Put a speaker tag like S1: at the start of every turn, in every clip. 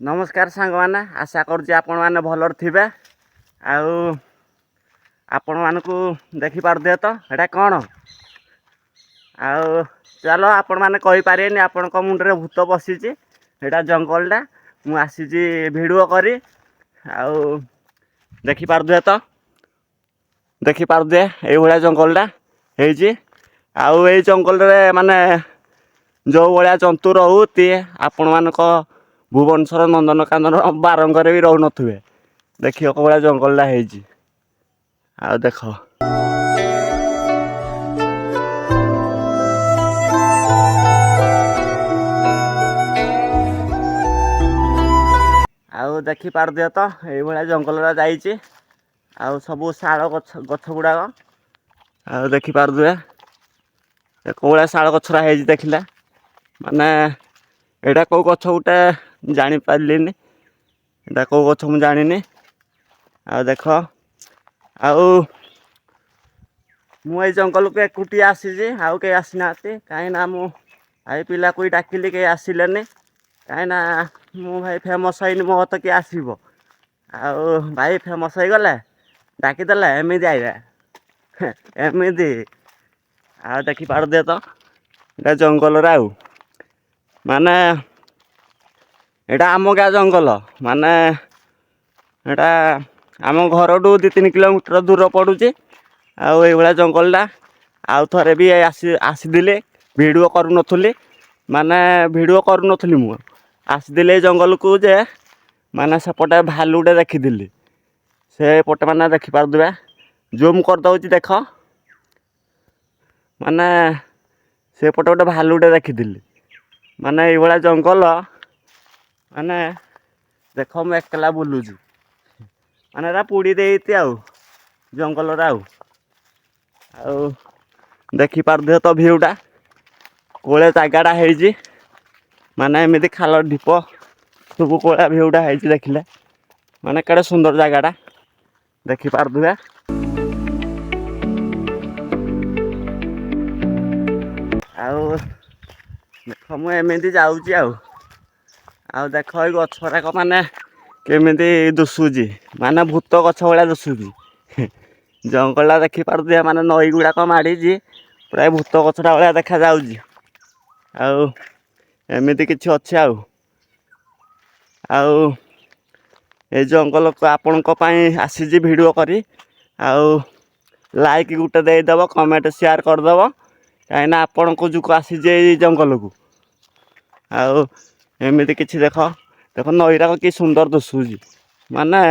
S1: नमस्कार सांग मैंने आशा करुच्ची आपण मैंने भलर थे आपण मानक देखिपारे तो यहाँ कौन आउ चलो आपण मैंने कहीपर आपण मुंडे भूत पशिची यहाँ जंगलटा मुसी भिडियो करी आउ देखिपारे तो देखिपारे ये जंगलटा हो आउ ये जंगल माने जो भाया जंतु रोती आपण मानक भुवनेश्वर नंदनकानन बारंगरे भी रो नुवे देखिए कौन जंगलटा हो देख आउ देखिपारे तो ये जंगल जाइए आउ सब शाल गछ गुड़ाक आ देखिपारे कौन शाल गछरा है देखला माने एटा कौ गछ गोटे जानी पारलिनी एटा कौ गछ मु जानिनी आ देख आउ मु जंगल को एकुटिया आसी आउ कहीं आसीना कहीं मु भाई पिला कोई डाकिली कहीं आसिलेनी कहीं मु भाई फेमस है मो तो किए आसब आउ भाई फेमस हो गले डाकीदे एमती आइबा एमती आ देखिपारे तो ये जंगल आउ माने एटा आम गाँ जंगल माने एटा आम घर 2-3 किलोमीटर दूर पड़ुची आउ ये जंगलटा आउ थे भी आसीदे भिडियो करूनथुली माने भिडियो करूनथुली मु आसीदे जंगल को जे माने सेपटे भालुटे देखी से पटे माने देखिपारे जूम करदे देख माने से पटे गोटे भालुटे देखी माने ये जंगल माने देख मु एकला बुलूची माने पुड़ी देती आउ जंगल आउ देखिपारे तो भ्यूटा कोले जगाटा है माने एमती खाल ढीप सब कोला भ्यूटा है देखिले माने केड़े सुंदर जगाटा देखिपारे आउ देख मुझे जाऊँगी आउ देख ये गछराक माने केमिति दुशुची माने भूत गछ भाया दुशुची जंगलटा देखिपारे माने नई गुड़ाक माड़ी प्राय भूत गछटा भाया देखा जाऊँगी आउ एमती किछि अच्छे आउ ये जंगल को आपण आसी भिडियो करी आउ लाइक गुटे देदेव कमेंट शेयर करदेव कहीं आपण को जुक आसी जंगल को आउ एमती किछि देख देख नईराक कि सुंदर दुशुची माने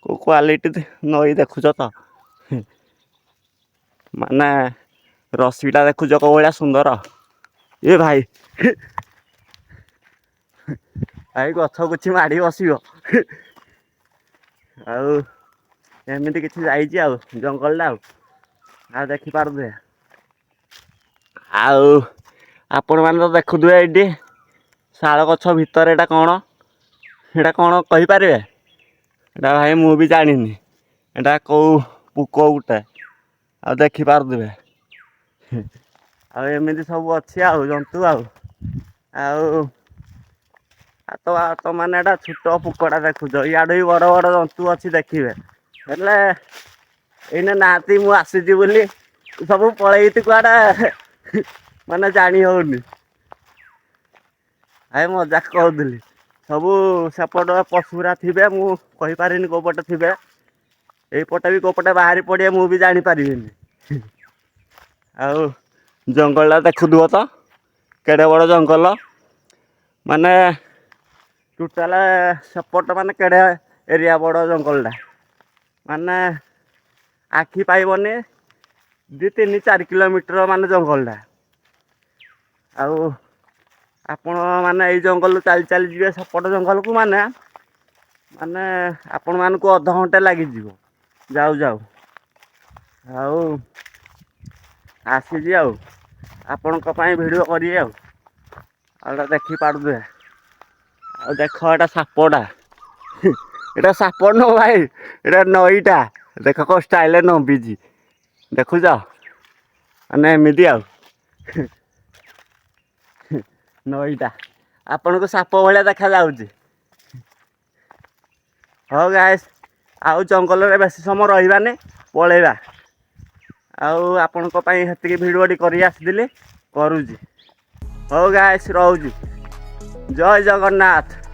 S1: को क्वालिटी नई देखुच तो माने रसीटा देखुच कौ भाया सुंदर ये भाई भाई गछ कुछ माड़ी बस आउ एमती किछि जाइए आउ जंगलटा आ देखिपारे आउ आपण मैंने तो देखुए ये शाल गछ भितर एटा कौन कहींपारे एटा भाई मु भी जानी एटा कौ पुक गोटे आ देखिपारे आमती सब अच्छी आउ जंतु आउ तो माने एटा छोट पुकटा देखुच इे भी बड़ बड़ जंतु अच्छी देखिए हेले एने नाती मु आसीची बोली सब पलैती कड़े माने जानी होनी आए मजाक कहूली सबू सेपट पशुरा थे मु कहींपारे कौपटे थे यपटे भी कौपटे बाहरी पड़े मु भी जानीपारि आउ जंगलटा देखुव तो केड़े बड़ जंगल माने टोटाल सेपट माने केड़े एरिया बड़ जंगलटा माने आखि पाइबनी 2-3-4 किलोमीटर माने जंगलटा आउ आपण माने ये जंगल चली चली जी सेपट जंगल को माने माने आपण मान को अध घंटे लगी जाऊ जाऊ आउ आसी आपण भिडियो करिए आउ देखिपारे आ देख एटा सापटा एटा साप न भाई एटा नईटा देख को स्टाइल नंबीजी देखुच मैंने एमती नईटा ଆପଣଙ୍କୁ ସାପ ଭଳିଆ ଦେଖାଯାଉଛି। ହଉ ଗାଇସ୍, ଆଉ ଜଙ୍ଗଲରେ ବେଶୀ ସମୟ ରହିବାନି, ପଳେଇବା। ଆଉ ଆପଣଙ୍କ ପାଇଁ ସେତିକି ଭିଡ଼ିଓଟି କରି ଆସିଥିଲି, କରୁଛି। ହଉ ଗାଇସ୍, ରହୁଛି। ଜୟ ଜଗନ୍ନାଥ।